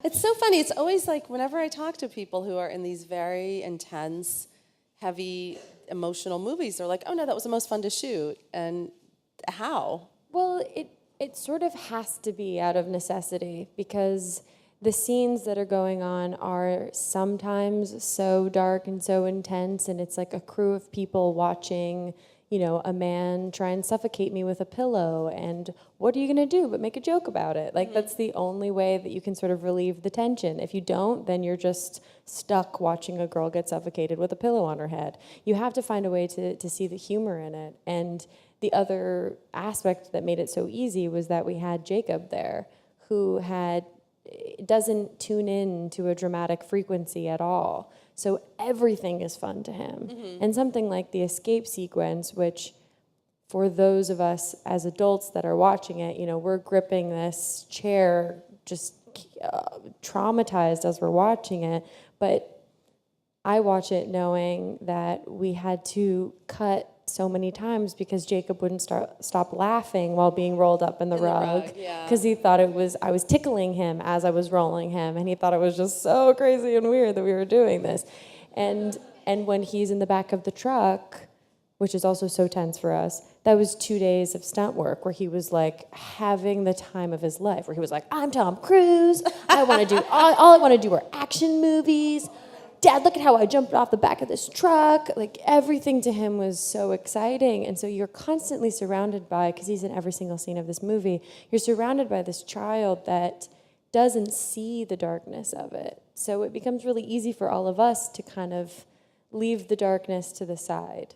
It's so funny. It's always like whenever I talk to people who are in these very intense, heavy, emotional movies, they're like, "Oh no, that was the most fun to shoot." And how? Well, it sort of has to be out of necessity because the scenes that are going on are sometimes so dark and so intense, and it's like a crew of people watching, a man try and suffocate me with a pillow, and what are you going to do but make a joke about it? Like, that's the only way that you can sort of relieve the tension. If you don't, then you're just stuck watching a girl get suffocated with a pillow on her head. You have to find a way to see the humor in it. And the other aspect that made it so easy was that we had Jacob there, who doesn't tune in to a dramatic frequency at all. So everything is fun to him. And something like the escape sequence, which for those of us as adults that are watching it, we're gripping this chair, just traumatized as we're watching it. But I watch it knowing that we had to cut so many times because Jacob wouldn't stop laughing while being rolled up in the rug because he thought I was tickling him as I was rolling him, and he thought it was just so crazy and weird that we were doing this. And when he's in the back of the truck, which is also so tense for us, that was 2 days of stunt work where he was like having the time of his life, where he was like, "I'm Tom Cruise. I want to do all I want to do are action movies. Dad, look at how I jumped off the back of this truck." Like, everything to him was so exciting. And so you're constantly surrounded by, because he's in every single scene of this movie, you're surrounded by this child that doesn't see the darkness of it. So it becomes really easy for all of us to kind of leave the darkness to the side.